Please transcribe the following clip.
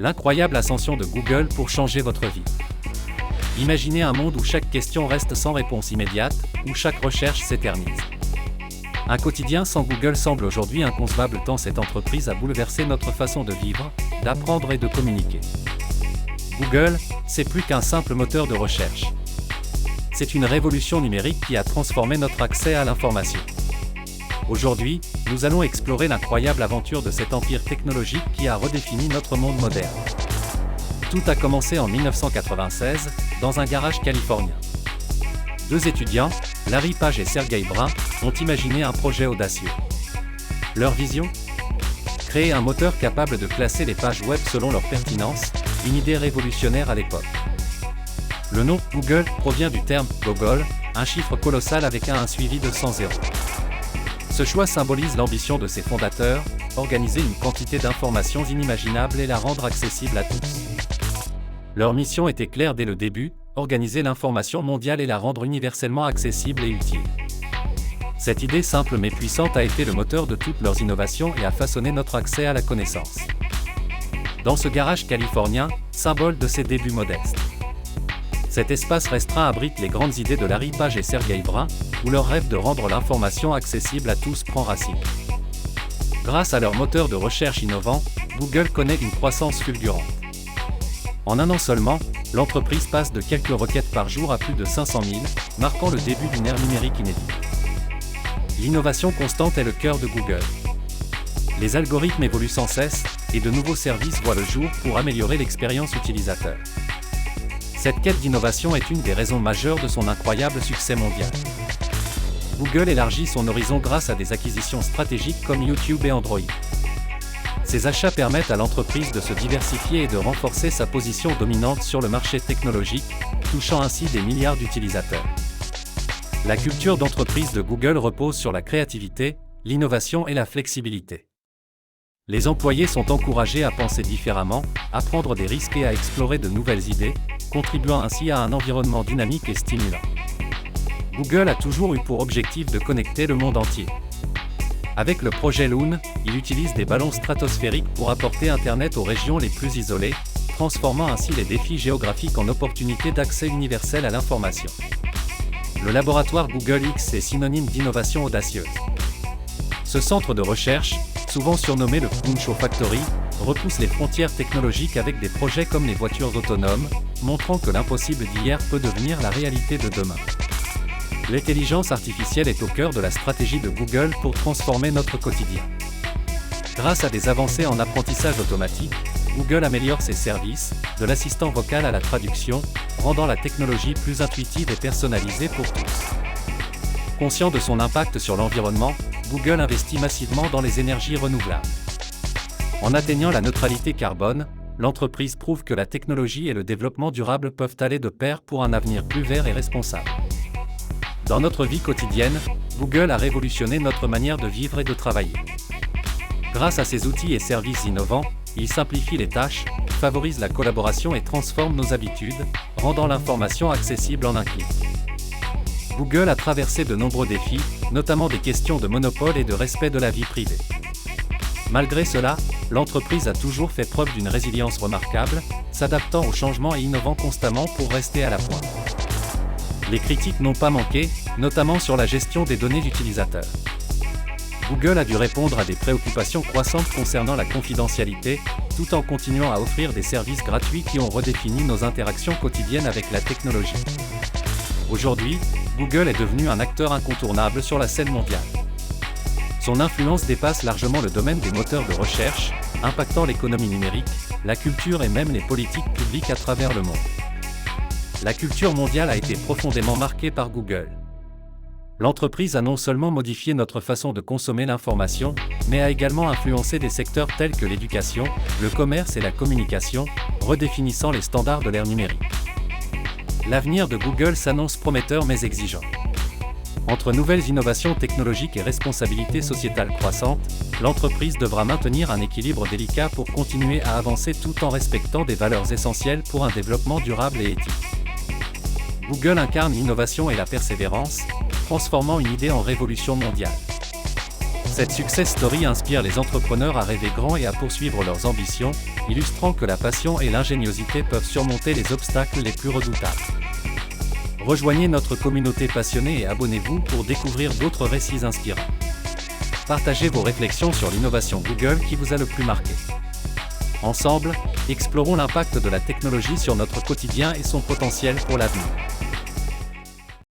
L'incroyable ascension de Google pour changer votre vie. Imaginez un monde où chaque question reste sans réponse immédiate, où chaque recherche s'éternise. Un quotidien sans Google semble aujourd'hui inconcevable tant cette entreprise a bouleversé notre façon de vivre, d'apprendre et de communiquer. Google, c'est plus qu'un simple moteur de recherche. C'est une révolution numérique qui a transformé notre accès à l'information. Aujourd'hui, nous allons explorer l'incroyable aventure de cet empire technologique qui a redéfini notre monde moderne. Tout a commencé en 1996, dans un garage californien. Deux étudiants, Larry Page et Sergey Brin, ont imaginé un projet audacieux. Leur vision ? Créer un moteur capable de classer les pages web selon leur pertinence, une idée révolutionnaire à l'époque. Le nom Google provient du terme Gogol, un chiffre colossal avec un suivi de 100 zéros. Ce choix symbolise l'ambition de ses fondateurs, organiser une quantité d'informations inimaginables et la rendre accessible à tous. Leur mission était claire dès le début, organiser l'information mondiale et la rendre universellement accessible et utile. Cette idée simple mais puissante a été le moteur de toutes leurs innovations et a façonné notre accès à la connaissance. Dans ce garage californien, symbole de ses débuts modestes. Cet espace restreint abrite les grandes idées de Larry Page et Sergey Brin, où leur rêve de rendre l'information accessible à tous prend racine. Grâce à leur moteur de recherche innovant, Google connaît une croissance fulgurante. En un an seulement, l'entreprise passe de quelques requêtes par jour à plus de 500 000, marquant le début d'une ère numérique inédite. L'innovation constante est le cœur de Google. Les algorithmes évoluent sans cesse, et de nouveaux services voient le jour pour améliorer l'expérience utilisateur. Cette quête d'innovation est une des raisons majeures de son incroyable succès mondial. Google élargit son horizon grâce à des acquisitions stratégiques comme YouTube et Android. Ces achats permettent à l'entreprise de se diversifier et de renforcer sa position dominante sur le marché technologique, touchant ainsi des milliards d'utilisateurs. La culture d'entreprise de Google repose sur la créativité, l'innovation et la flexibilité. Les employés sont encouragés à penser différemment, à prendre des risques et à explorer de nouvelles idées, contribuant ainsi à un environnement dynamique et stimulant. Google a toujours eu pour objectif de connecter le monde entier. Avec le projet Loon, il utilise des ballons stratosphériques pour apporter Internet aux régions les plus isolées, transformant ainsi les défis géographiques en opportunités d'accès universel à l'information. Le laboratoire Google X est synonyme d'innovation audacieuse. Ce centre de recherche, souvent surnommé le Punch Factory, repousse les frontières technologiques avec des projets comme les voitures autonomes, montrant que l'impossible d'hier peut devenir la réalité de demain. L'intelligence artificielle est au cœur de la stratégie de Google pour transformer notre quotidien. Grâce à des avancées en apprentissage automatique, Google améliore ses services, de l'assistant vocal à la traduction, rendant la technologie plus intuitive et personnalisée pour tous. Conscient de son impact sur l'environnement, Google investit massivement dans les énergies renouvelables. En atteignant la neutralité carbone, l'entreprise prouve que la technologie et le développement durable peuvent aller de pair pour un avenir plus vert et responsable. Dans notre vie quotidienne, Google a révolutionné notre manière de vivre et de travailler. Grâce à ses outils et services innovants, il simplifie les tâches, favorise la collaboration et transforme nos habitudes, rendant l'information accessible en un clic. Google a traversé de nombreux défis, notamment des questions de monopole et de respect de la vie privée. Malgré cela, l'entreprise a toujours fait preuve d'une résilience remarquable, s'adaptant aux changements et innovant constamment pour rester à la pointe. Les critiques n'ont pas manqué, notamment sur la gestion des données utilisateurs. Google a dû répondre à des préoccupations croissantes concernant la confidentialité, tout en continuant à offrir des services gratuits qui ont redéfini nos interactions quotidiennes avec la technologie. Aujourd'hui, Google est devenu un acteur incontournable sur la scène mondiale. Son influence dépasse largement le domaine des moteurs de recherche, impactant l'économie numérique, la culture et même les politiques publiques à travers le monde. La culture mondiale a été profondément marquée par Google. L'entreprise a non seulement modifié notre façon de consommer l'information, mais a également influencé des secteurs tels que l'éducation, le commerce et la communication, redéfinissant les standards de l'ère numérique. L'avenir de Google s'annonce prometteur mais exigeant. Entre nouvelles innovations technologiques et responsabilités sociétales croissantes, l'entreprise devra maintenir un équilibre délicat pour continuer à avancer tout en respectant des valeurs essentielles pour un développement durable et éthique. Google incarne l'innovation et la persévérance, transformant une idée en révolution mondiale. Cette success story inspire les entrepreneurs à rêver grand et à poursuivre leurs ambitions, illustrant que la passion et l'ingéniosité peuvent surmonter les obstacles les plus redoutables. Rejoignez notre communauté passionnée et abonnez-vous pour découvrir d'autres récits inspirants. Partagez vos réflexions sur l'innovation Google qui vous a le plus marqué. Ensemble, explorons l'impact de la technologie sur notre quotidien et son potentiel pour l'avenir.